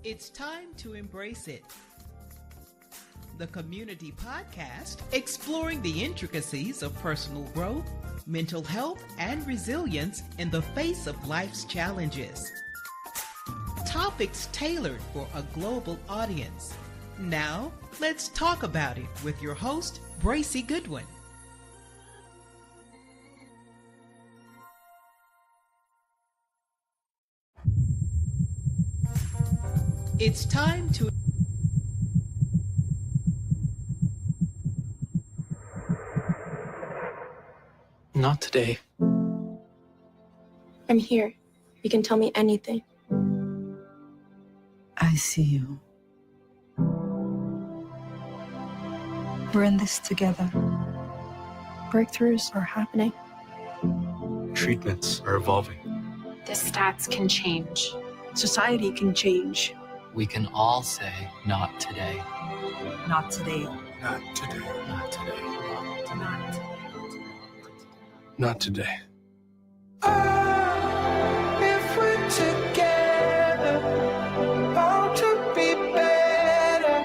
It's time to embrace it. The Community Podcast, exploring the intricacies of personal growth, mental health, and resilience in the face of life's challenges. Topics tailored for a global audience. Now, let's talk about it with your host, Bracy Goodwin. It's time to Not today. I'm here. You can tell me anything. I see you. We're in this together. Breakthroughs are happening. Treatments are evolving. The stats can change. Society can change. We can all say, not today. Not today. Not today. Not today. Not today. Not today. If we're together, bound to be better.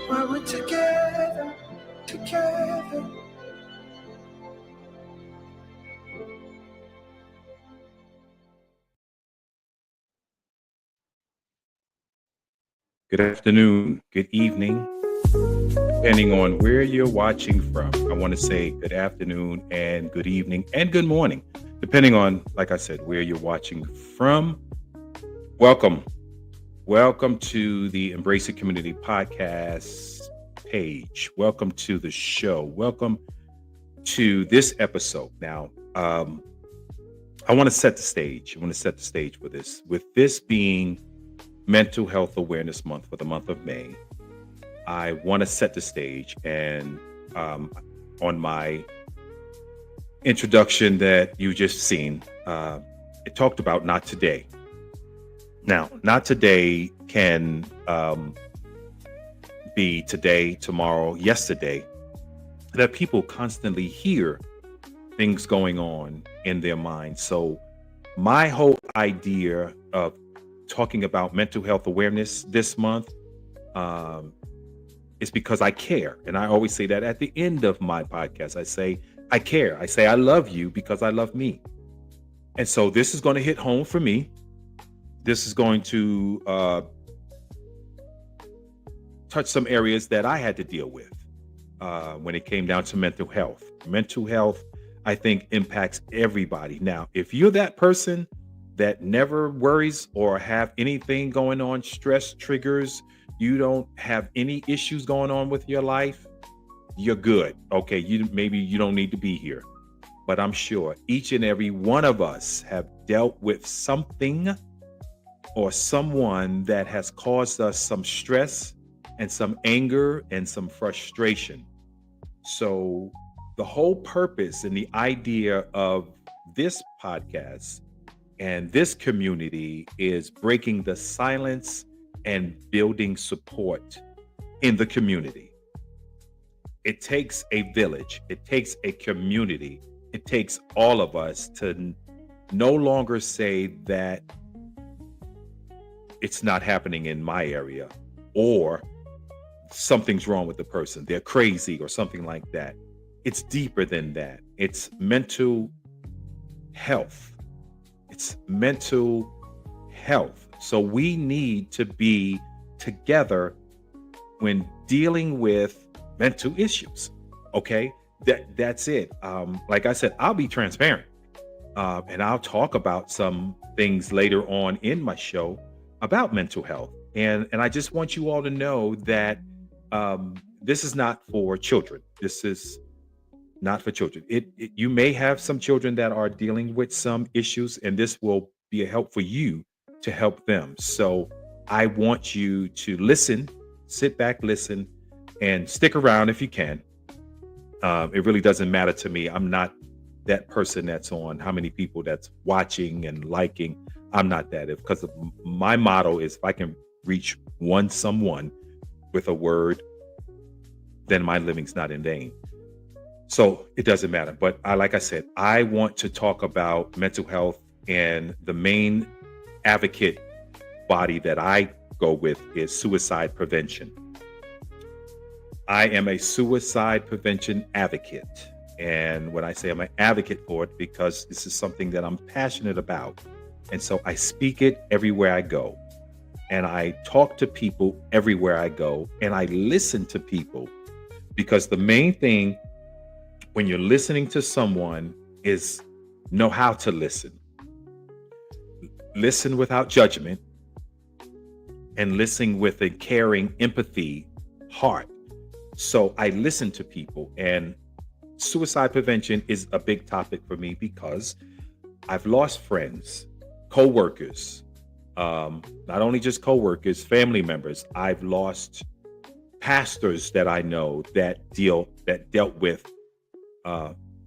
When we're together. Good afternoon, good evening, depending on where you're watching from. I want to say good afternoon and good evening and good morning, depending on, like I said, where you're watching from. Welcome to the Embrace It Community Podcast page. Welcome to the show. Welcome to this episode. Now, I want to set the stage. I want to set the stage for this. With this being Mental Health Awareness Month for the month of May, I want to set the stage, and on my introduction that you just seen, it talked about not today. Now, not today can be today, tomorrow, yesterday, that people constantly hear things going on in their minds. So my whole idea of talking about mental health awareness this month is because I care. And I always say that at the end of my podcast. I say, I care. I say, I love you because I love me. And so this is going to hit home for me. This is going to touch some areas that I had to deal with when it came down to mental health. Mental health, I think, impacts everybody. Now, if you're that person that never worries or have anything going on, stress triggers, you don't have any issues going on with your life, you're good. Okay, maybe you don't need to be here. But I'm sure each and every one of us have dealt with something or someone that has caused us some stress and some anger and some frustration. So the whole purpose and the idea of this podcast and this community is breaking the silence and building support in the community. It takes a village. It takes a community. It takes all of us to no longer say that it's not happening in my area or something's wrong with the person. They're crazy or something like that. It's deeper than that. It's mental health. It's mental health. So we need to be together when dealing with mental issues. Okay, that's it. Like I said, I'll be transparent, and I'll talk about some things later on in my show about mental health. And I just want you all to know that this is not for children. This is not for children. You may have some children that are dealing with some issues, and this will be a help for you to help them. So I want you to listen, sit back, listen, and stick around if you can. It really doesn't matter to me. I'm not that person that's on how many people that's watching and liking. I'm not that. Because my motto is, if I can reach someone with a word, then my living's not in vain. So it doesn't matter. But like I said, I want to talk about mental health, and the main advocate body that I go with is suicide prevention. I am a suicide prevention advocate. And when I say I'm an advocate for it, because this is something that I'm passionate about. And so I speak it everywhere I go. And I talk to people everywhere I go. And I listen to people, because the main thing when you're listening to someone is know how to listen. Listen without judgment, and listen with a caring, empathy heart. So I listen to people, and suicide prevention is a big topic for me because I've lost friends, co-workers, not only just co-workers, family members. I've lost pastors that I know that dealt with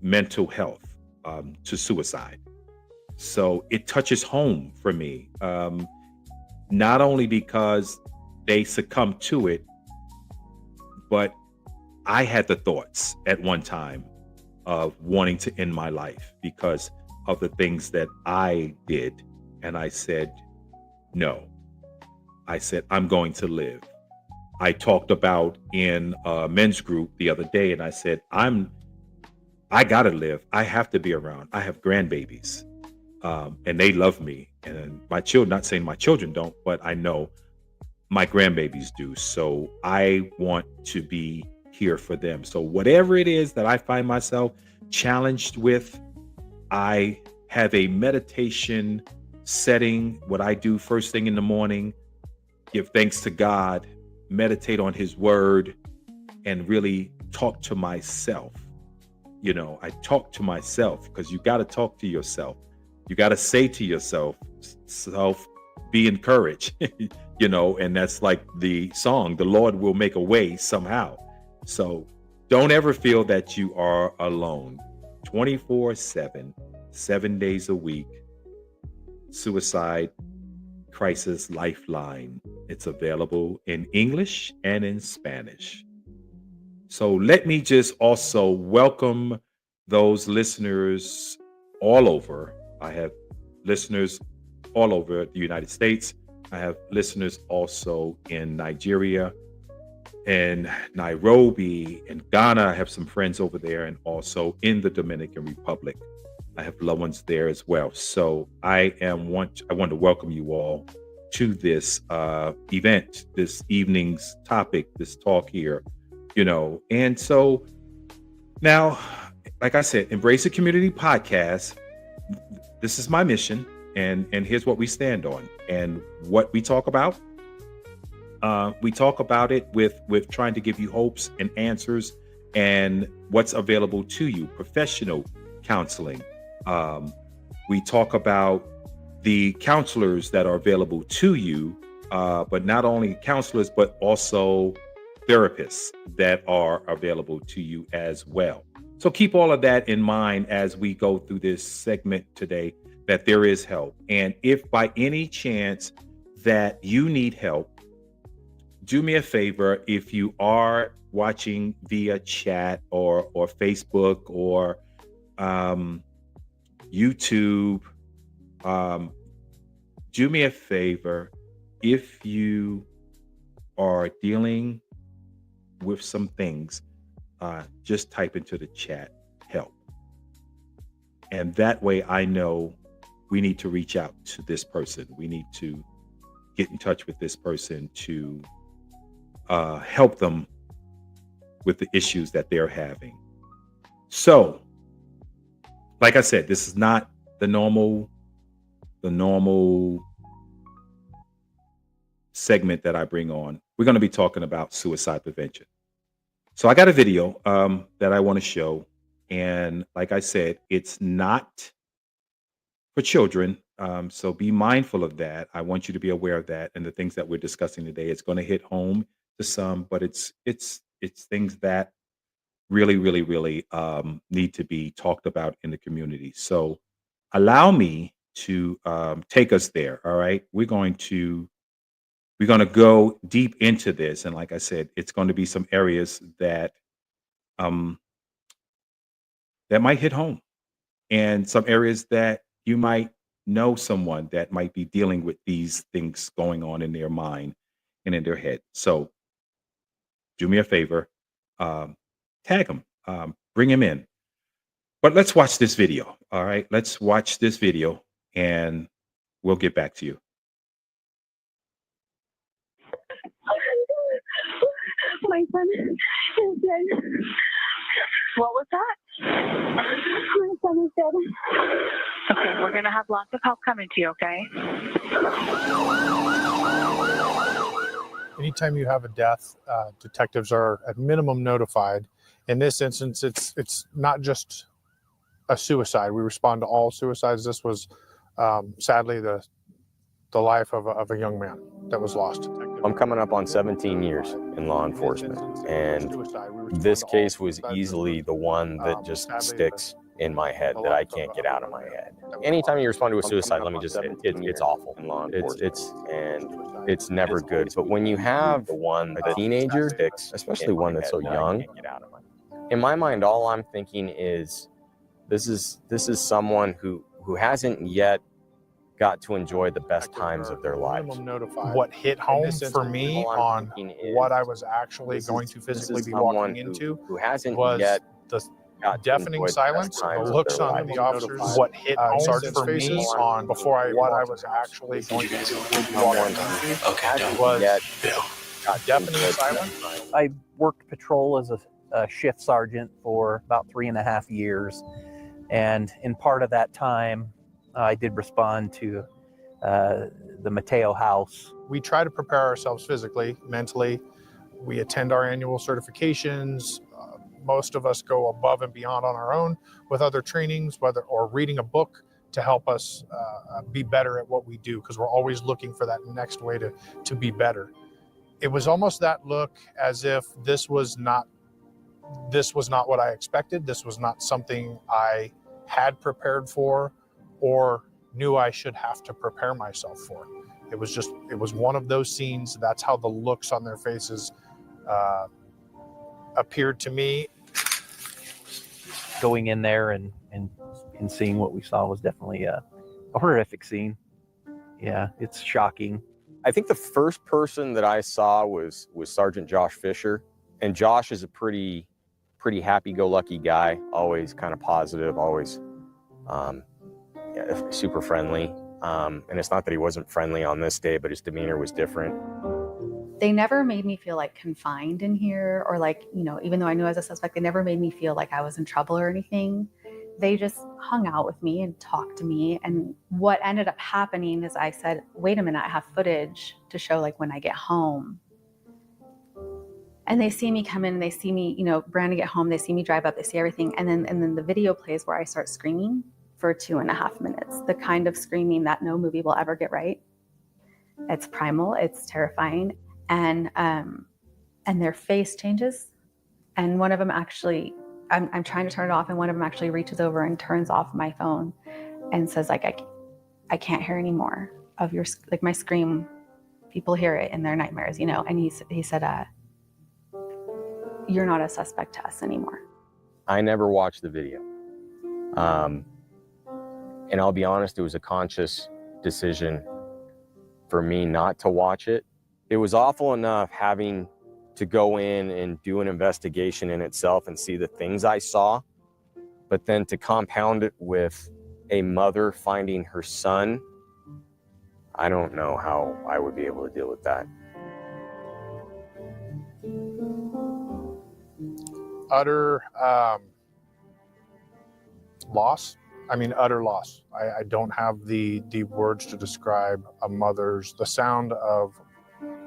mental health to suicide. So it touches home for me, not only because they succumbed to it, but I had the thoughts at one time of wanting to end my life because of the things that I did. And I said, no. I said, I'm going to live. I talked about in a men's group the other day, and I said, I gotta live. I have to be around. I have grandbabies, and they love me. And my children, not saying my children don't, but I know my grandbabies do. So I want to be here for them. So whatever it is that I find myself challenged with, I have a meditation setting. What I do first thing in the morning, give thanks to God, meditate on his word, and really talk to myself. You know, I talk to myself because you got to talk to yourself. You got to say to yourself, be encouraged, you know, and that's like the song, the Lord will make a way somehow. So don't ever feel that you are alone. 24/7, 7 days a week, Suicide Crisis Lifeline. It's available in English and in Spanish. So let me just also welcome those listeners all over. I have listeners all over the United States. I have listeners also in Nigeria and Nairobi and Ghana. I have some friends over there, and also in the Dominican Republic. I have loved ones there as well. So I want to welcome you all to this event, this evening's topic, this talk here, you know. And so now, like I said, Embrace the Community podcast. This is my mission, and here's what we stand on and what we talk about. We talk about it with trying to give you hopes and answers and what's available to you, professional counseling. We talk about the counselors that are available to you, but not only counselors, but also therapists that are available to you as well. So keep all of that in mind as we go through this segment today, that there is help. And if by any chance that you need help, do me a favor. If you are watching via chat or Facebook or YouTube, do me a favor. If you are dealing with some things, just type into the chat help. And that way I know we need to reach out to this person. We need to get in touch with this person to help them with the issues that they're having. So, like I said, this is not the normal segment that I bring on. We're going to be talking about suicide prevention. So I got a video that I want to show. And like I said, it's not for children. So be mindful of that. I want you to be aware of that. And the things that we're discussing today, it's going to hit home to some, but it's things that really need to be talked about in the community. So allow me to take us there. All right. We're going to go deep into this. And like I said, it's going to be some areas that that might hit home, and some areas that you might know someone that might be dealing with these things going on in their mind and in their head. So do me a favor, um, tag them, bring him in. But let's watch this video. All right, let's watch this video, and we'll get back to you. My son is dead. What was that? My son is dead. Okay, we're gonna have lots of help coming to you, okay? Anytime you have a death, detectives are at minimum notified. In this instance, it's not just a suicide. We respond to all suicides. This was sadly the life of a young man that was lost. I'm coming up on 17 years in law enforcement, and this case was easily the one that just sticks in my head, that I can't get out of my head. Anytime you respond to a suicide, let me just say, it's awful in law enforcement. It's never good. But when you have a teenager, especially one that's so young, in my mind, all I'm thinking is, this is someone who hasn't yet got to enjoy the best times of their lives. What hit home for me on what I was actually going to physically be walking into who hasn't was yet the deafening silence, the looks on the officers. What hit home for me on before I was actually going to be walking into was deafening silence. I worked patrol as a shift sergeant for about 3.5 years, and in part of that time, I did respond to the Mateo house. We try to prepare ourselves physically, mentally. We attend our annual certifications. Most of us go above and beyond on our own with other trainings, or reading a book to help us be better at what we do, because we're always looking for that next way to be better. It was almost that look as if this was not what I expected. This was not something I had prepared for or knew I should have to prepare myself for. It was one of those scenes. That's how the looks on their faces appeared to me. Going in there and seeing what we saw was definitely a horrific scene. Yeah, it's shocking. I think the first person that I saw was Sergeant Josh Fisher, and Josh is a pretty happy-go-lucky guy, always kind of positive, always super friendly. And it's not that he wasn't friendly on this day, but his demeanor was different. They never made me feel like confined in here, or like, even though I knew I was a suspect, they never made me feel like I was in trouble or anything. They just hung out with me and talked to me. And what ended up happening is I said, wait a minute, I have footage to show like when I get home. And they see me come in and they see me, Brandon get home, they see me drive up, they see everything. And then the video plays where I start screaming for 2.5 minutes, the kind of screaming that no movie will ever get right. It's primal, it's terrifying. And their face changes. And one of them actually, I'm trying to turn it off, and one of them actually reaches over and turns off my phone and says, like, I can't hear any more of your, like, my scream. People hear it in their nightmares, And he said, you're not a suspect to us anymore. I never watched the video. And I'll be honest, it was a conscious decision for me not to watch it. It was awful enough having to go in and do an investigation in itself and see the things I saw, but then to compound it with a mother finding her son, I don't know how I would be able to deal with that. Utter loss. Utter loss. I don't have the words to describe the sound of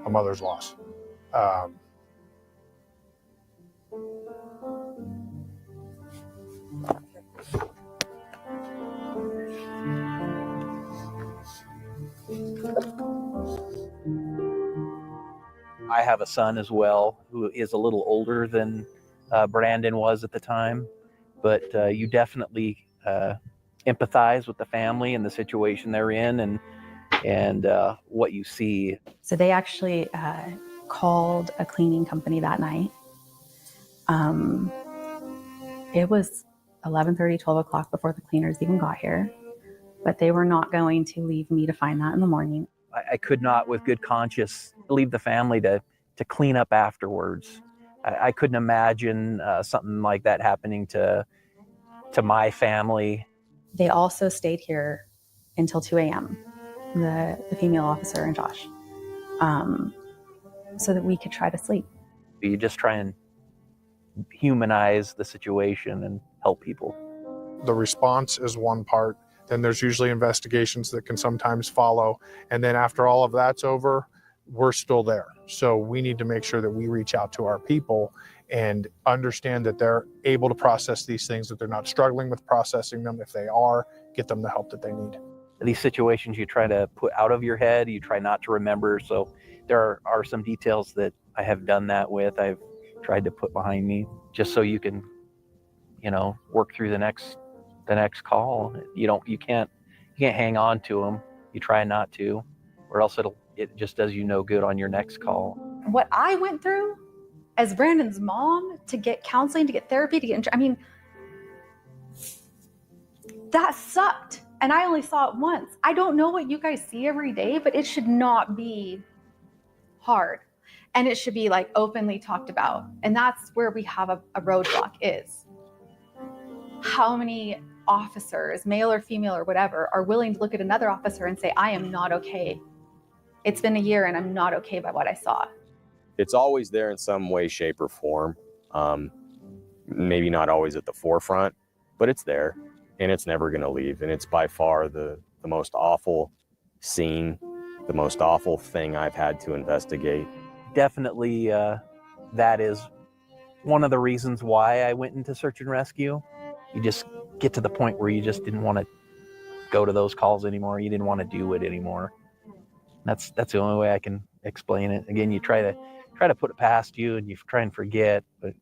a mother's loss. I have a son as well who is a little older than Brandon was at the time, but you definitely empathize with the family and the situation they're in and what you see. So they actually called a cleaning company that night. It was 11:30, 12 o'clock before the cleaners even got here. but they were not going to leave me to find that in the morning. I could not, with good conscience, leave the family to clean up afterwards. I couldn't imagine something like that happening to my family. They also stayed here until 2 a.m., the female officer and Josh, so that we could try to sleep. You just try and humanize the situation and help people. The response is one part. Then there's usually investigations that can sometimes follow. And then after all of that's over, we're still there. So we need to make sure that we reach out to our people and understand that they're able to process these things, that they're not struggling with processing them. If they are, get them the help that they need. These situations you try to put out of your head, you try not to remember. So there are some details that I have done that with. I've tried to put behind me just so you can, work through the next call. You can't hang on to them. You try not to, or else it just does you no good on your next call. What I went through as Brandon's mom to get counseling, to get therapy, that sucked. And I only saw it once. I don't know what you guys see every day, but it should not be hard. And it should be openly talked about. And that's where we have a roadblock is. How many officers, male or female or whatever, are willing to look at another officer and say, I am not okay. It's been a year and I'm not okay by what I saw. It's always there in some way, shape, or form. Maybe not always at the forefront, but it's there and it's never going to leave. And it's by far the most awful scene, the most awful thing I've had to investigate. Definitely, that is one of the reasons why I went into search and rescue. You just get to the point where you just didn't want to go to those calls anymore. You didn't want to do it anymore. That's the only way I can explain it. Again, you try to put it past you and you try and forget, but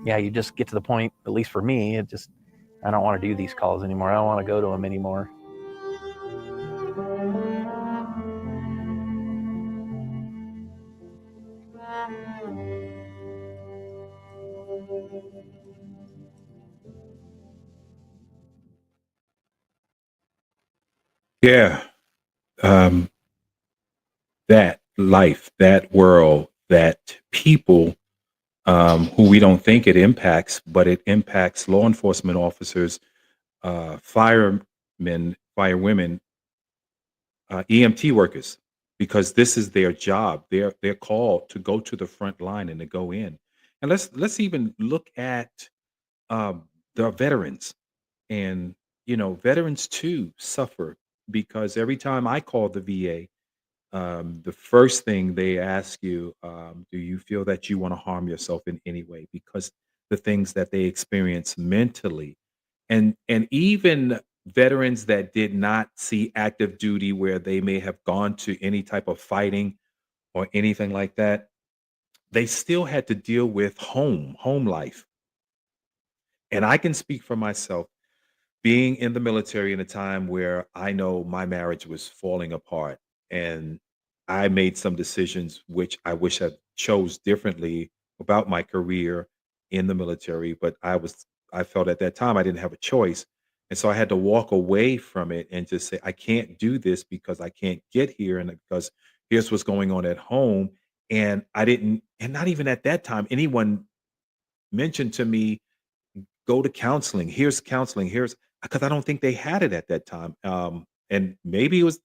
you just get to the point, at least for me, I don't want to do these calls anymore. I don't want to go to them anymore. Yeah. That life, that world, that people who we don't think it impacts, but it impacts law enforcement officers, firemen, firewomen, EMT workers, because this is their job. They're called to go to the front line and to go in. And let's even look at the veterans. And veterans too suffer because every time I call the VA, the first thing they ask you, do you feel that you want to harm yourself in any way? Because the things that they experience mentally, and even veterans that did not see active duty, where they may have gone to any type of fighting or anything like that, they still had to deal with home life. And I can speak for myself, being in the military in a time where I know my marriage was falling apart, and I made some decisions which I wish I chose differently about my career in the military, but I felt at that time I didn't have a choice. And so I had to walk away from it and just say, I can't do this because I can't get here, and because here's what's going on at home. And not even at that time, anyone mentioned to me, go to counseling. Here's counseling. Because I don't think they had it at that time. And maybe it was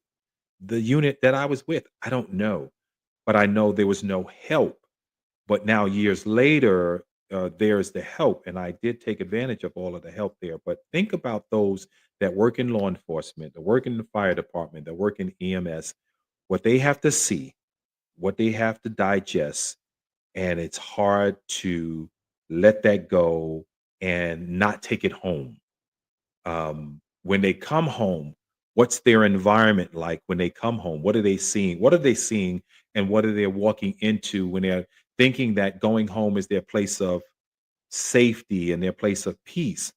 the unit that I was with. I don't know. But I know there was no help. But now, years later, there's the help. And I did take advantage of all of the help there. But think about those that work in law enforcement, that work in the fire department, that work in EMS, what they have to see, what they have to digest. And it's hard to let that go and not take it home. When they come home, what's their environment like when they come home? What are they seeing? What are they seeing? And what are they walking into when they're thinking that going home is their place of safety and their place of peace?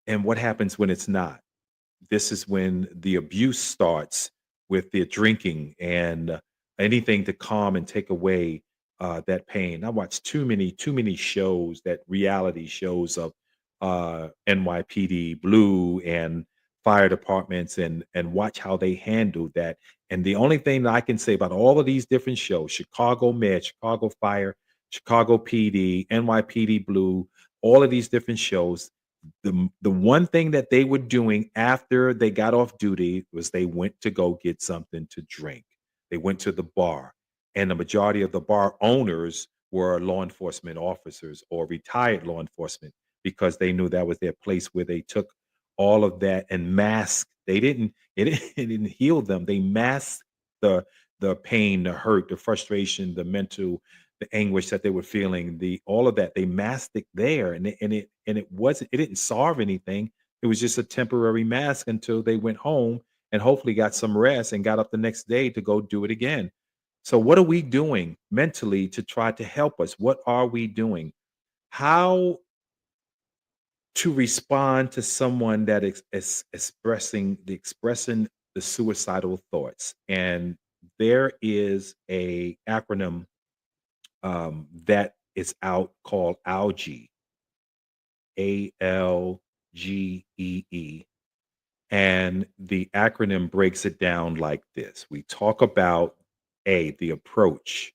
And what happens when it's not? This is when the abuse starts, with their drinking and anything to calm and take away that pain. I watched too many shows, that reality shows of NYPD Blue and fire departments and watch how they handle that. And the only thing that I can say about all of these different shows, Chicago Med, Chicago Fire, Chicago PD, NYPD Blue, all of these different shows, the one thing that they were doing after they got off duty was they went to go get something to drink. They went to the bar, and the majority of the bar owners were law enforcement officers or retired law enforcement because they knew that was their place where they took all of that and masked. They didn't it didn't heal them. They masked the pain, the hurt, the frustration, the mental, the anguish that they were feeling, the all of that. They masked it there, and it didn't solve anything. It was just a temporary mask until they went home and hopefully got some rest and got up the next day to go do it again. So what are we doing mentally to try to help us? What are we doing? How to respond to someone that is expressing the suicidal thoughts? And there is a acronym that is out called ALGE, ALGEE. And the acronym breaks it down like this. We talk about the approach,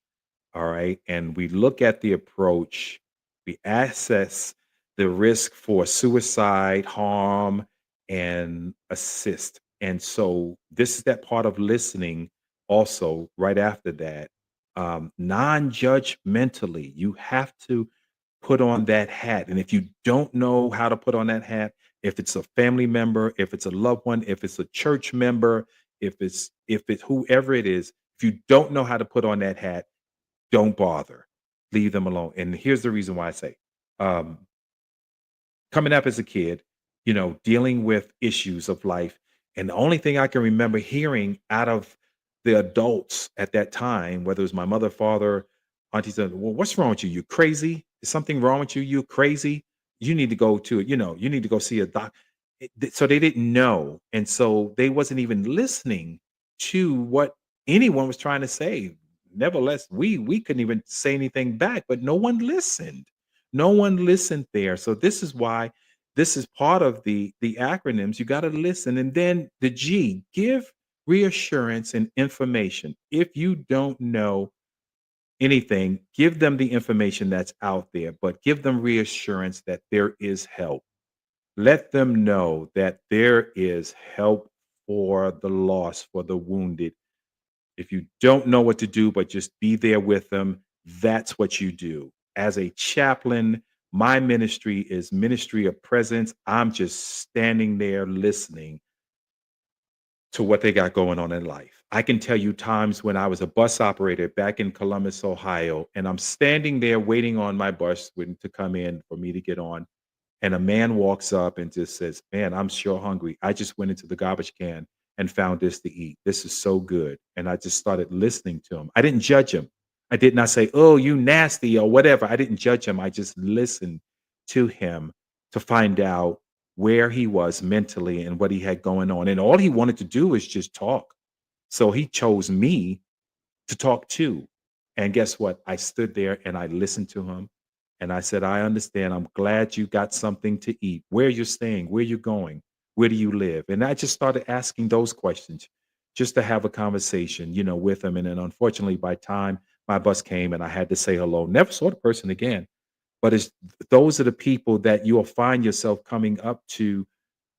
all right? And we look at the approach, we assess the risk for suicide, harm, and assist. And so this is that part of listening also right after that. Non-judgmentally, you have to put on that hat. And if you don't know how to put on that hat, if it's a family member, if it's a loved one, if it's a church member, if it's whoever it is, if you don't know how to put on that hat, don't bother. Leave them alone. And here's the reason why I say, um, coming up as a kid, dealing with issues of life. And the only thing I can remember hearing out of the adults at that time, whether it was my mother, father, aunties, said, well, what's wrong with you? You crazy? Is something wrong with you? You crazy? You need to go to, you need to go see a doc. So they didn't know. And so they wasn't even listening to what anyone was trying to say. Nevertheless, we couldn't even say anything back, but no one listened. No one listened there. So this is why this is part of the acronyms. You got to listen. And then the G, give reassurance and information. If you don't know anything, give them the information that's out there, but give them reassurance that there is help. Let them know that there is help for the lost, for the wounded. If you don't know what to do, but just be there with them, that's what you do. As a chaplain, my ministry is ministry of presence. I'm just standing there listening to what they got going on in life. I can tell you times when I was a bus operator back in Columbus, Ohio, and I'm standing there waiting on my bus to come in for me to get on. And a man walks up and just says, man, I'm sure hungry. I just went into the garbage can and found this to eat. This is so good. And I just started listening to him. I didn't judge him. I did not say, oh, you nasty or whatever. I didn't judge him. I just listened to him to find out where he was mentally and what he had going on. And all he wanted to do is just talk. So he chose me to talk to. And guess what? I stood there and I listened to him. And I said, I understand. I'm glad you got something to eat. Where you're staying, where you're going, where do you live? And I just started asking those questions just to have a conversation, with him. And then unfortunately, by time my bus came and I had to say hello, never saw the person again. But those are the people that you'll find yourself coming up to,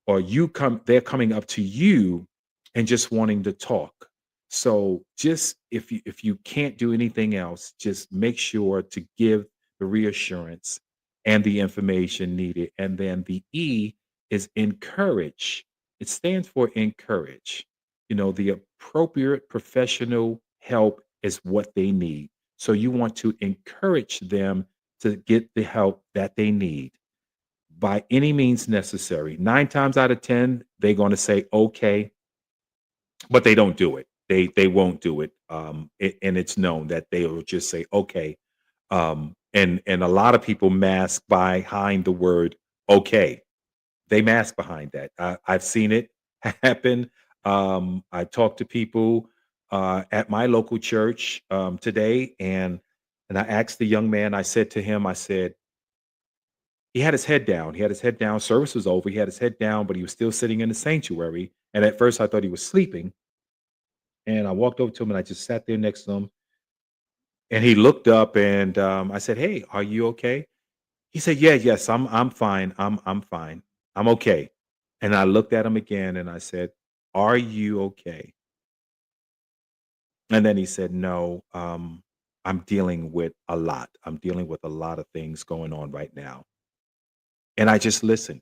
or they're coming up to you and just wanting to talk. So just if you can't do anything else, just make sure to give the reassurance and the information needed. And then the E is encourage. It stands for encourage. The appropriate professional help is what they need. So you want to encourage them to get the help that they need by any means necessary. 9 times out of 10, they're going to say, okay, but they don't do it. They won't do it. And it's known that they will just say, okay. And a lot of people mask behind the word okay. They mask behind that. I've seen it happen. I talked to people at my local church today, and I asked the young man, I said to him, I said, he had his head down. He had his head down. Service was over. He had his head down, but he was still sitting in the sanctuary. And at first, I thought he was sleeping. And I walked over to him and I just sat there next to him. And he looked up and I said, "Hey, are you okay?" He said, "Yeah, yes, I'm fine. I'm fine. I'm okay." And I looked at him again and I said, "Are you okay?" And then he said, "No, I'm dealing with a lot. I'm dealing with a lot of things going on right now." And I just listened.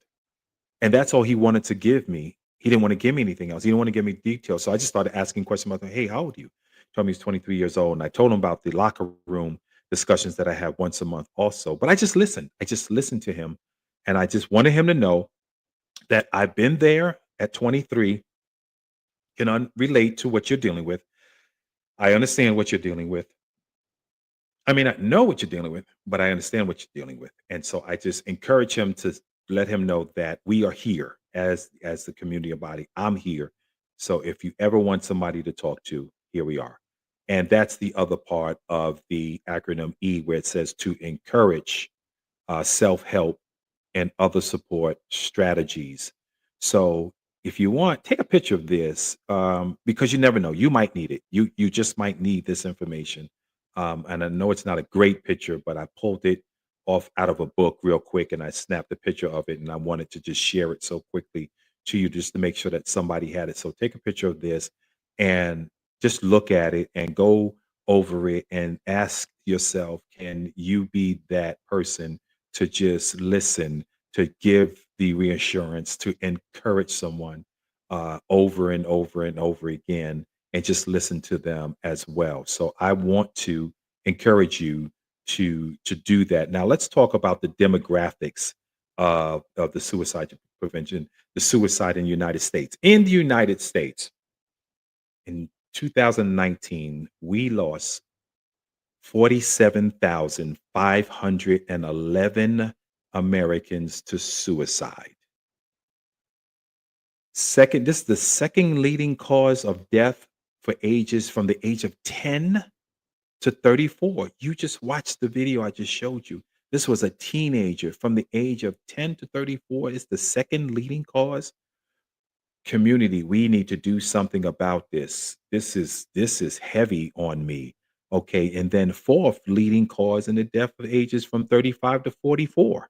And that's all he wanted to give me. He didn't want to give me anything else. He didn't want to give me details. So I just started asking questions about, "Hey, how old are you?" He told me he's 23 years old. And I told him about the locker room discussions that I have once a month also. But I just listened. I just listened to him. And I just wanted him to know that I've been there at 23, can relate to what you're dealing with. I understand what you're dealing with. I may not know what you're dealing with, but I understand what you're dealing with. And so I just encourage him to let him know that we are here as the community body. I'm here. So if you ever want somebody to talk to, here we are. And that's the other part of the acronym E, where it says to encourage self-help and other support strategies. So if you want, take a picture of this because you never know. You might need it. You just might need this information. And I know it's not a great picture, but I pulled it off out of a book real quick and I snapped a picture of it and I wanted to just share it so quickly to you just to make sure that somebody had it. So take a picture of this and just look at it and go over it and ask yourself, can you be that person to just listen, to give the reassurance, to encourage someone over and over and over again, and just listen to them as well. So I want to encourage you to do that. Now let's talk about the demographics of the suicide prevention, the suicide in the United States. In the United States, in 2019, we lost 47,511 Americans to suicide. Second, this is the second leading cause of death for ages from the age of 10 to 34. You just watched the video I just showed you. This was a teenager from the age of 10 to 34. It's the second leading cause. Community, we need to do something about this. This is heavy on me. Okay. And then fourth leading cause in the death of ages from 35 to 44.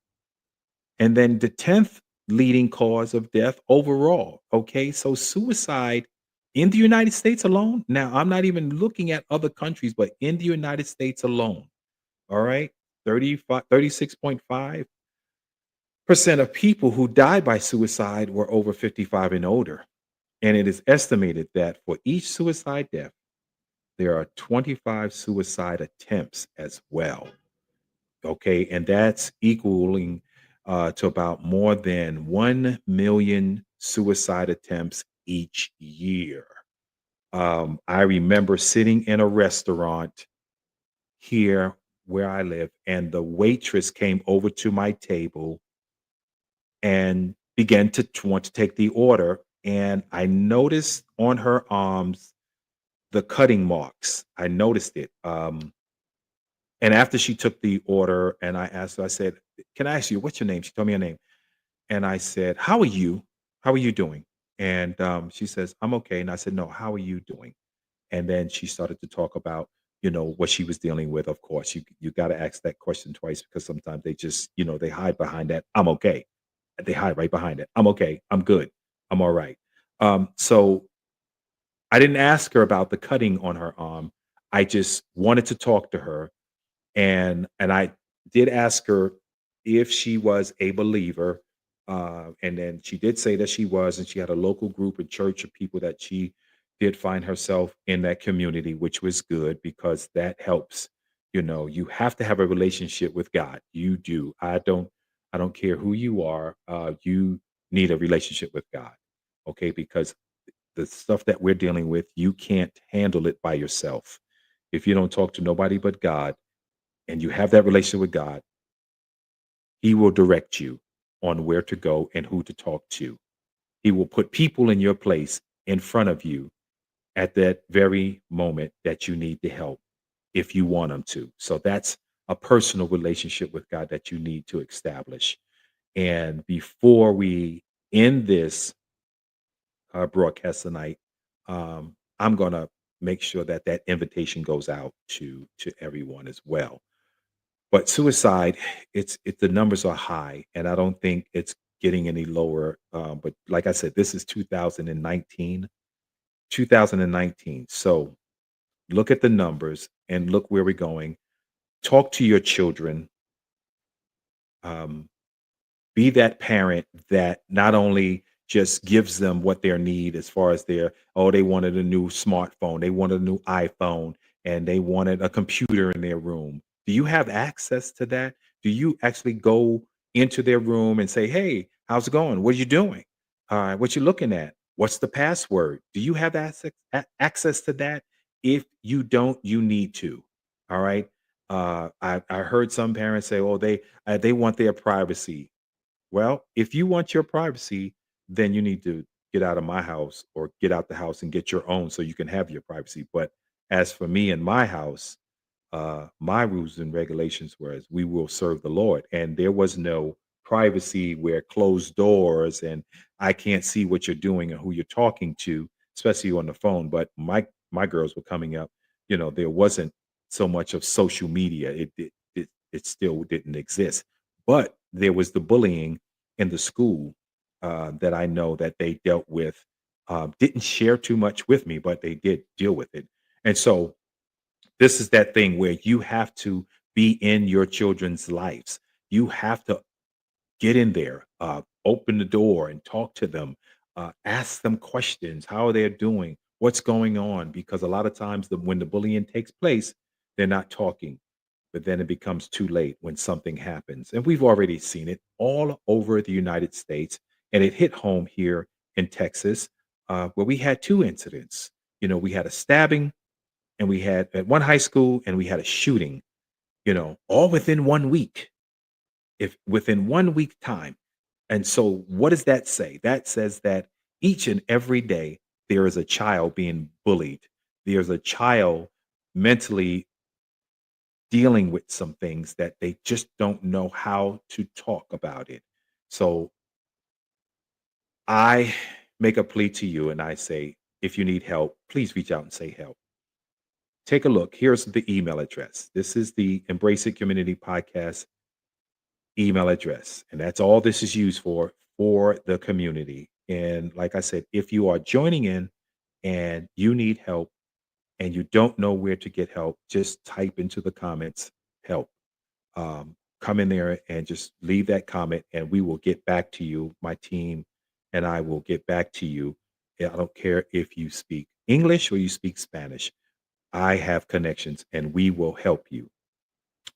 And then the 10th leading cause of death overall. Okay. So suicide in the United States alone. Now, I'm not even looking at other countries, but in the United States alone. All right. 36.5% of people who died by suicide were over 55 and older. And it is estimated that for each suicide death, there are 25 suicide attempts as well. Okay. And that's equaling to about more than 1 million suicide attempts each year. I remember sitting in a restaurant here where I live, and the waitress came over to my table and began to want to take the order. And I noticed on her arms the cutting marks. I noticed it. And after she took the order, and I asked her, I said, "Can I ask you, what's your name?" She told me her name. And I said, "How are you? How are you doing?" And she says, "I'm okay." And I said, "No, how are you doing?" And then she started to talk about, what she was dealing with. Of course, you got to ask that question twice because sometimes they just, they hide behind that. "I'm okay." They hide right behind it. "I'm okay. I'm good. I'm all right." So I didn't ask her about the cutting on her arm. I just wanted to talk to her. And I did ask her if she was a believer. And then she did say that she was, and she had a local group and church of people that she did find herself in that community, which was good because that helps. You have to have a relationship with God. You do. I don't care who you are. You need a relationship with God. Okay, because the stuff that we're dealing with, you can't handle it by yourself. If you don't talk to nobody but God and you have that relationship with God, He will direct you on where to go and who to talk to. He will put people in your place in front of you at that very moment that you need the help if you want them to. So that's a personal relationship with God that you need to establish. And before we end this broadcast tonight, I'm going to make sure that that invitation goes out to everyone as well. But suicide, the numbers are high, and I don't think it's getting any lower. But like I said, this is 2019, 2019. So look at the numbers and look where we're going. Talk to your children. Um, be that parent that not only just gives them what they need as far as they wanted a new smartphone, they wanted a new iPhone, and they wanted a computer in their room. Do you have access to that? Do you actually go into their room and say, hey, how's it going? What are you doing? What you looking at? What's the password? Do you have access to that? If you don't, you need to. All right. I heard some parents say, oh, they want their privacy. Well, if you want your privacy, then you need to get out of my house or get out the house and get your own so you can have your privacy. But as for me and my house, my rules and regulations were as we will serve the Lord. And there was no privacy where closed doors and I can't see what you're doing and who you're talking to, especially on the phone. But my girls were coming up, there wasn't so much of social media. It still didn't exist. But there was the bullying in the school that I know that they dealt with. Didn't share too much with me, but they did deal with it. And so this is that thing where you have to be in your children's lives. You have to get in there, open the door and talk to them, ask them questions, how they're doing, what's going on. Because a lot of times when the bullying takes place, they're not talking. But then it becomes too late when something happens. And we've already seen it all over the United States. And it hit home here in Texas, where we had two incidents. We had a stabbing and we had at one high school and we had a shooting, all within 1 week, if within 1 week time. And so what does that say? That says that each and every day there is a child being bullied. There's a child mentally dealing with some things that they just don't know how to talk about it. So I make a plea to you and I say, if you need help, please reach out and say help. Take a look. Here's the email address. This is the Embrace It Community Podcast email address. And that's all this is used for the community. And like I said, if you are joining in and you need help and you don't know where to get help, just type into the comments help. Come in there and just leave that comment and we will get back to you. My team and I will get back to you. I don't care if you speak English or you speak Spanish. I have connections and we will help you.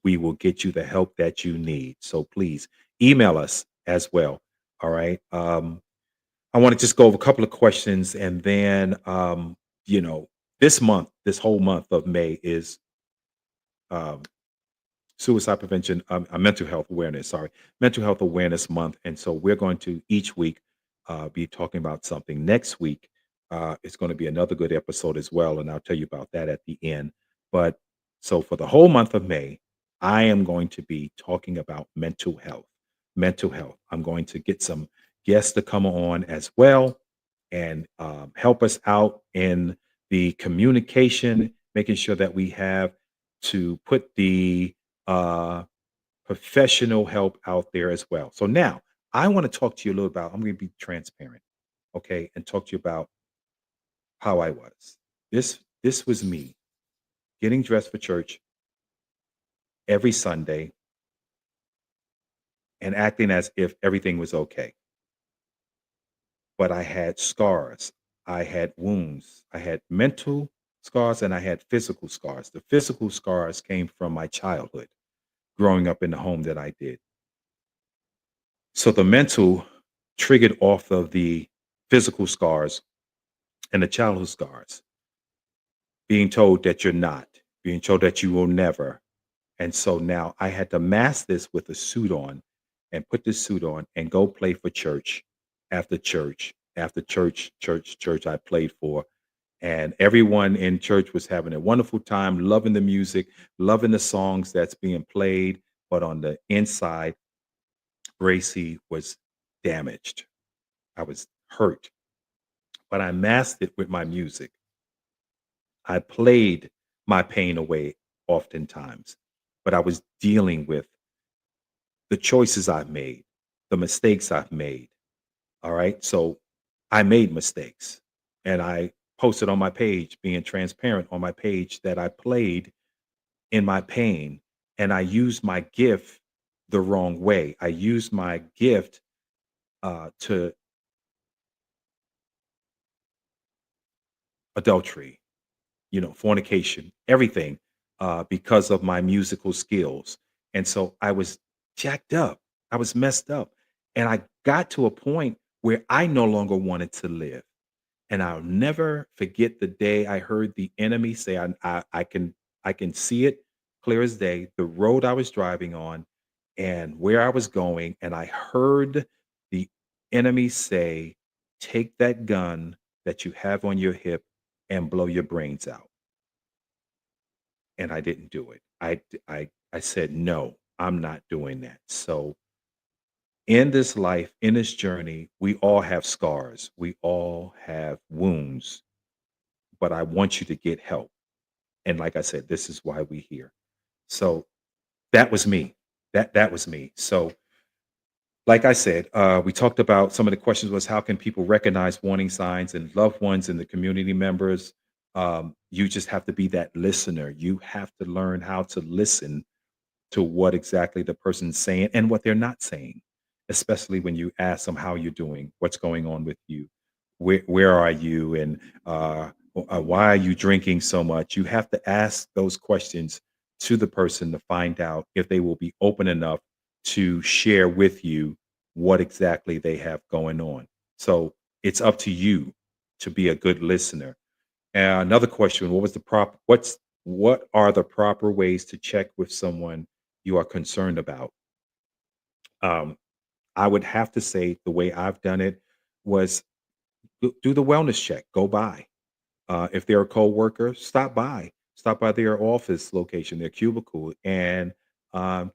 We will get you the help that you need. So please email us as well. All right. I want to just go over a couple of questions and then, this whole month of May is suicide prevention, mental health awareness month. And so we're going to each week be talking about something. Next week, it's going to be another good episode as well. And I'll tell you about that at the end. But so for the whole month of May, I am going to be talking about mental health. I'm going to get some guests to come on as well and help us out in the communication, making sure that we have to put the professional help out there as well. So now I want to talk to you a little about, I'm going to be transparent, okay, and talk to you about how I was. This was me getting dressed for church every Sunday and acting as if everything was okay. But I had scars. I had wounds. I had mental scars and I had physical scars. The physical scars came from my childhood, growing up in the home that I did. So the mental triggered off of the physical scars and the childhood scars. Being told that you're not, being told that you will never. And so now I had to mask this with a suit on and put this suit on and go play for church after church I played for. And everyone in church was having a wonderful time, loving the music, loving the songs that's being played. But on the inside, Bracy was damaged. I was hurt, but I masked it with my music. I played my pain away oftentimes, but I was dealing with the choices I've made, the mistakes I've made. All right. So I made mistakes and I posted on my page, being transparent on my page, that I played in my pain and I used my gift the wrong way. I used my gift to adultery, fornication, everything, because of my musical skills. And so I was jacked up. I was messed up. And I got to a point where I no longer wanted to live. And I'll never forget the day I heard the enemy say, I can see it clear as day, the road I was driving on and where I was going. And I heard the enemy say, take that gun that you have on your hip and blow your brains out. And I didn't do it. I said, no, I'm not doing that. So in this life, in this journey, we all have scars. We all have wounds, but I want you to get help. And like I said, this is why we're here. So that was me. That was me. So like I said, we talked about some of the questions was how can people recognize warning signs and loved ones and the community members. You just have to be that listener. You have to learn how to listen to what exactly the person's saying and what they're not saying, especially when you ask them how you're doing, what's going on with you, where are you, and why are you drinking so much. You have to ask those questions to the person to find out if they will be open enough to share with you what exactly they have going on. So it's up to you to be a good listener. And another question: what are the proper ways to check with someone you are concerned about? Um, I would have to say the way I've done it was do the wellness check. Go by. If they're a coworker, stop by. Stop by their office location, their cubicle, and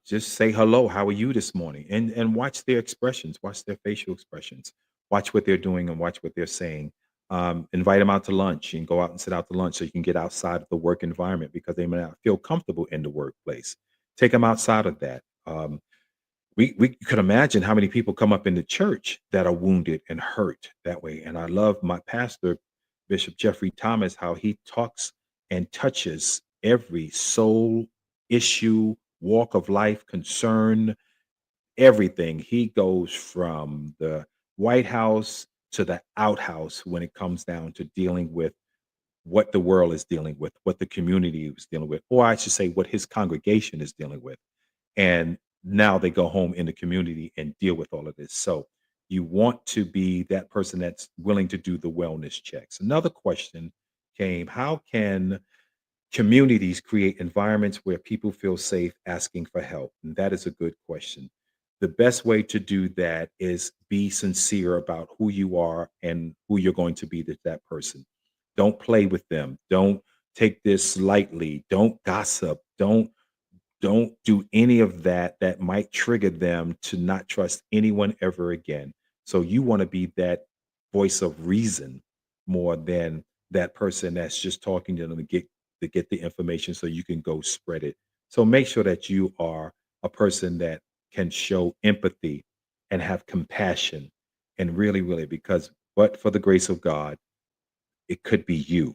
just say hello. How are you this morning? And watch their expressions, watch their facial expressions, watch what they're doing, and watch what they're saying. Invite them out to lunch and go out and sit out to lunch so you can get outside of the work environment because they may not feel comfortable in the workplace. Take them outside of that. We could imagine how many people come up in the church that are wounded and hurt that way. And I love my pastor, Bishop Jeffrey Thomas, how he talks and touches every soul issue, walk of life, concern, everything. He goes from the White House to the outhouse when it comes down to dealing with what the world is dealing with, what the community is dealing with, or I should say, what his congregation is dealing with. And now they go home in the community and deal with all of this. So you want to be that person that's willing to do the wellness checks. Another question came: how can communities create environments where people feel safe asking for help? And that is a good question. The best way to do that is be sincere about who you are and who you're going to be to that person. Don't play with them. Don't take this lightly. Don't gossip. Don't do any of that that might trigger them to not trust anyone ever again. So you want to be that voice of reason more than that person that's just talking to them to get the information so you can go spread it. So make sure that you are a person that can show empathy and have compassion and really, really, because but for the grace of God, it could be you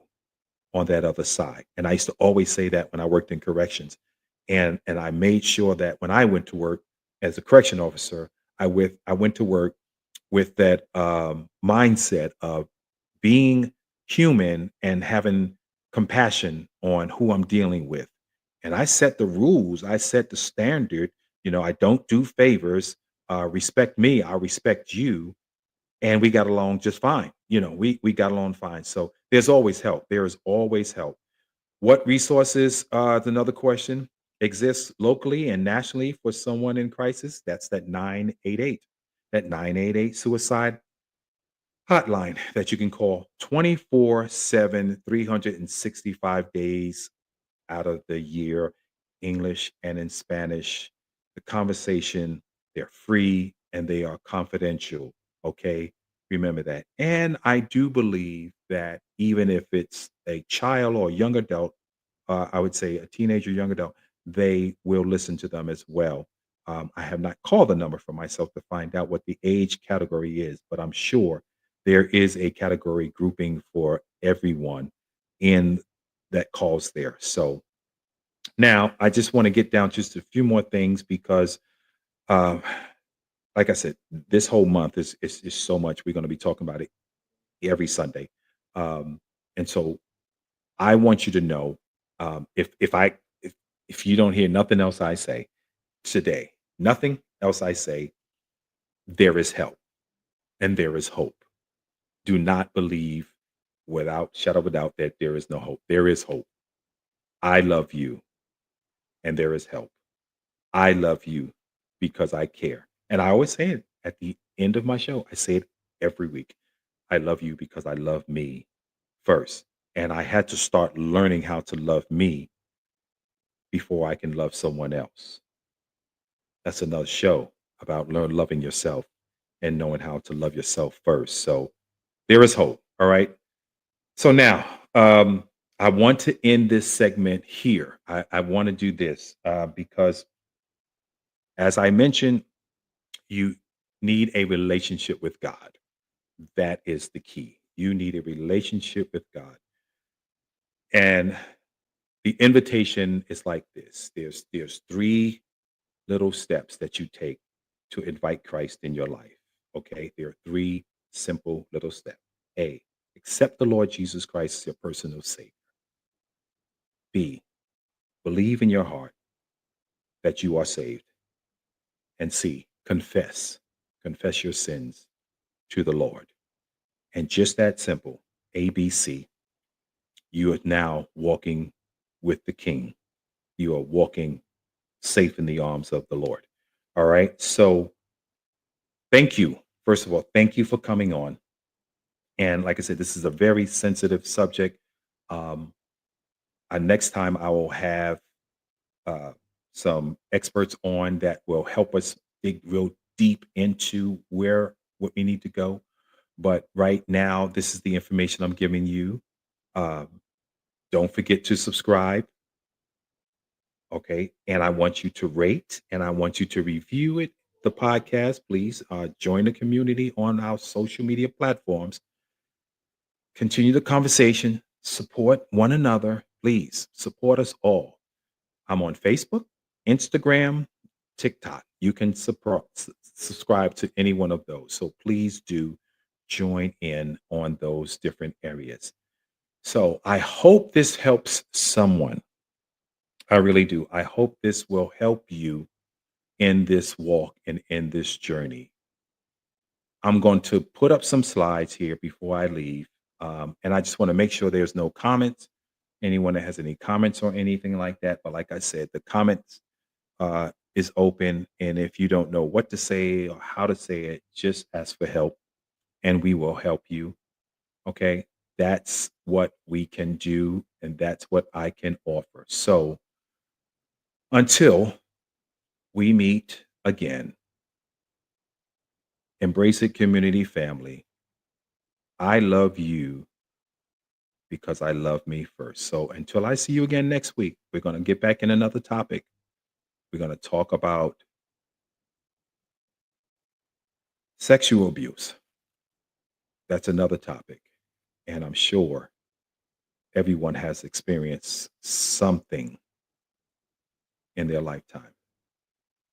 on that other side. And I used to always say that when I worked in corrections. And I made sure that when I went to work as a correction officer, I went to work with that mindset of being human and having compassion on who I'm dealing with. And I set the rules, I set the standard. I don't do favors. Respect me, I respect you, and we got along just fine. We got along fine. So there's always help. There is always help. What resources, is another question, exists locally and nationally for someone in crisis? That's that 988 suicide hotline that you can call 24/7, 365 days out of the year, English and in Spanish. The conversation they're free, and they are confidential. Okay. Remember that. And I do believe that even if it's a child or a young adult, I would say a teenager, young adult, they will listen to them as well. I have not called the number for myself to find out what the age category is, but I'm sure there is a category grouping for everyone in that calls there. So now I just want to get down to just a few more things because, um, like I said, this whole month is so much. We're going to be talking about it every Sunday, um, and so I want you to know, if you don't hear nothing else I say today, nothing else I say, there is help and there is hope. Do not believe without shadow of a doubt that there is no hope. There is hope. I love you and there is help. I love you because I care. And I always say it at the end of my show. I say it every week. I love you because I love me first. And I had to start learning how to love me before I can love someone else. That's another show about loving yourself and knowing how to love yourself first. So there is hope. All right. So now, I want to end this segment here. I want to do this because, as I mentioned, you need a relationship with God. That is the key. You need a relationship with God. And the invitation is like this. There's three little steps that you take to invite Christ in your life. Okay? There are three simple little steps. A, accept the Lord Jesus Christ as your personal Savior. B, believe in your heart that you are saved. And C, confess your sins to the Lord. And just that simple, ABC, you are now walking with the King. You are walking safe in the arms of the Lord. All right. So thank you. First of all, thank you for coming on. And like I said, this is a very sensitive subject. Um, Next time I will have uh, some experts on that will help us dig real deep into what we need to go. But right now, this is the information I'm giving you. Um, don't forget to subscribe. Okay. And I want you to rate and I want you to review it, the podcast. Please join the community on our social media platforms. Continue the conversation, support one another. Please support us all. I'm on Facebook, Instagram, TikTok. You can subscribe to any one of those. So please do join in on those different areas. So I hope this helps someone. I really do. I hope this will help you in this walk and in this journey. I'm going to put up some slides here before I leave. And I just want to make sure there's no comments. Anyone that has any comments or anything like that. But like I said, the comments is open. And if you don't know what to say or how to say it, just ask for help and we will help you. Okay. That's what we can do. And that's what I can offer. So until we meet again, Embrace It Community Family, I love you because I love me first. So until I see you again next week, we're going to get back in another topic. We're going to talk about sexual abuse. That's another topic. And I'm sure everyone has experienced something in their lifetime.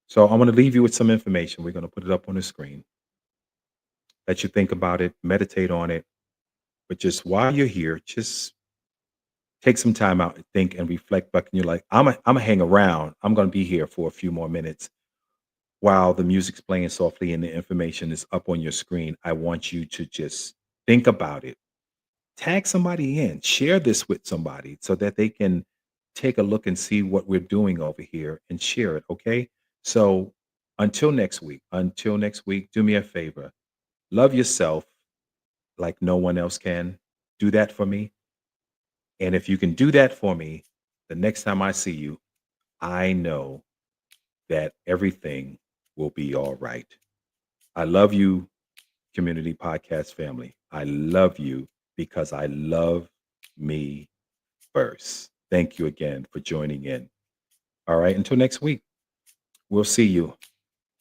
So I'm going to leave you with some information. We're going to put it up on the screen. Let you think about it, meditate on it. But just while you're here, just take some time out and think and reflect back. And you're like, I'm going to hang around. I'm going to be here for a few more minutes while the music's playing softly and the information is up on your screen. I want you to just think about it. Tag somebody in, share this with somebody so that they can take a look and see what we're doing over here and share it. Okay. So until next week, do me a favor. Love yourself like no one else can. Do that for me. And if you can do that for me, the next time I see you, I know that everything will will be all right. I love you, Community Podcast family. I love you because I love me first. Thank you again for joining in. All right, until next week, we'll see you.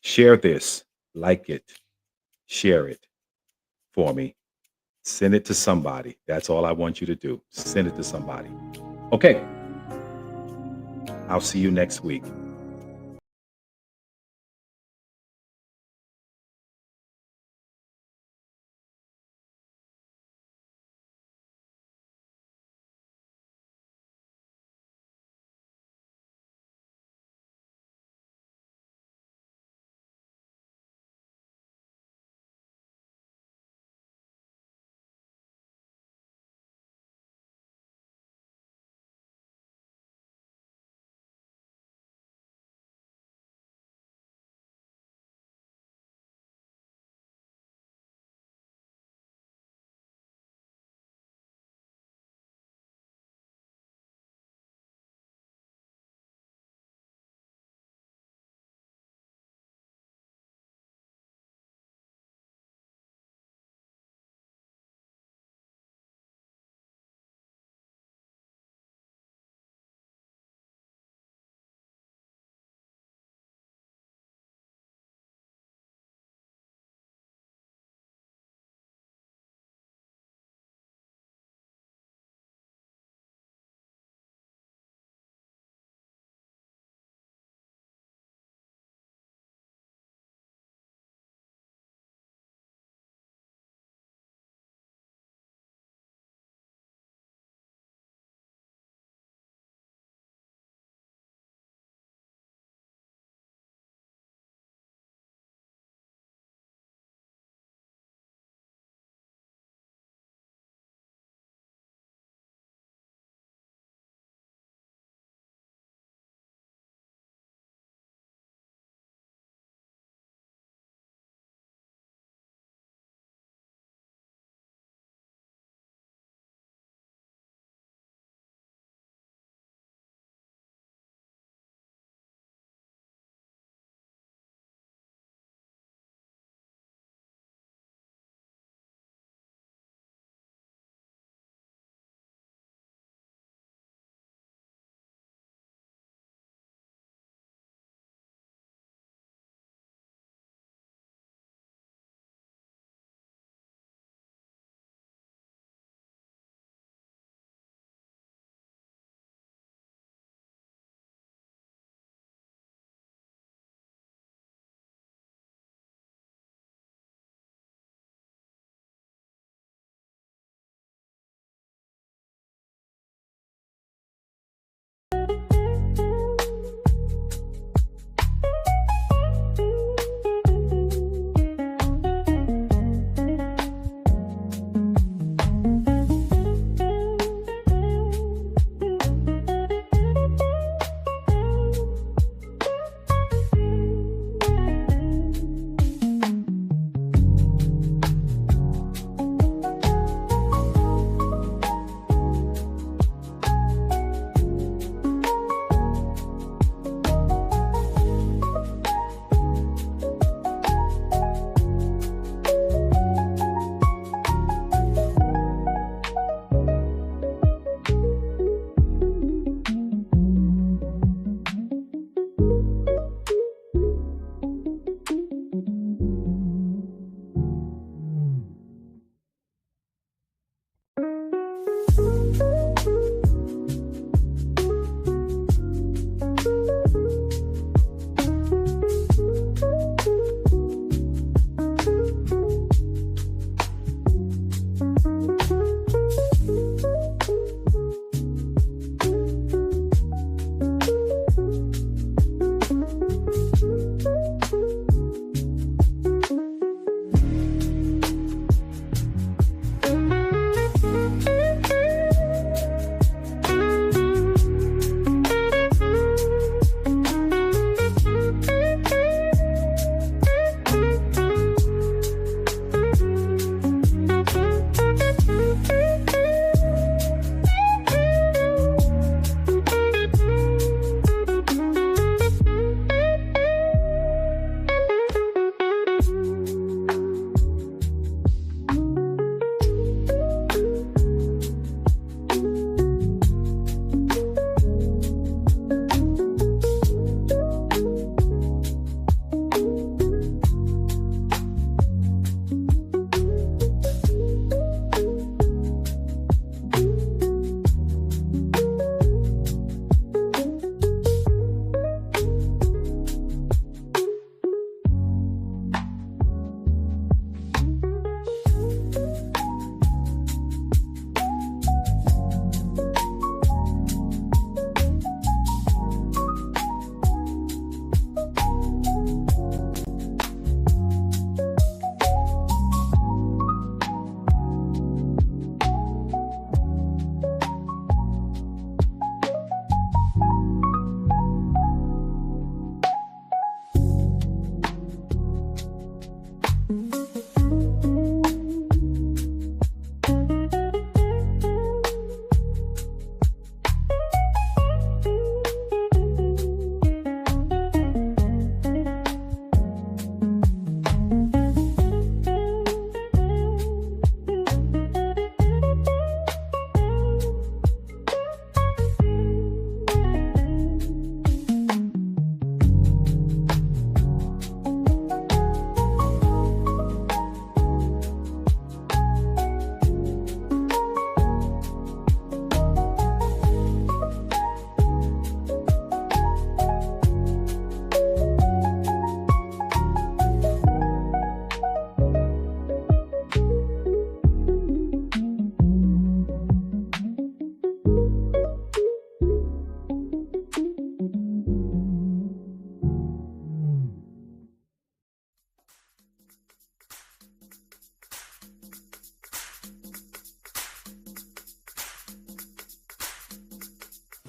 Share this, like it, share it for me. Send it to somebody. That's all I want you to do. Send it to somebody. Okay. I'll see you next week.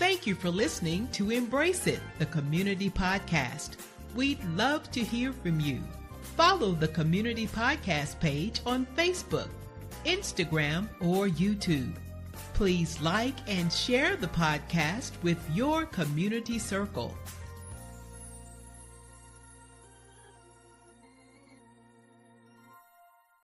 Thank you for listening to Embrace It, the Community Podcast. We'd love to hear from you. Follow the Community Podcast page on Facebook, Instagram, or YouTube. Please like and share the podcast with your community circle.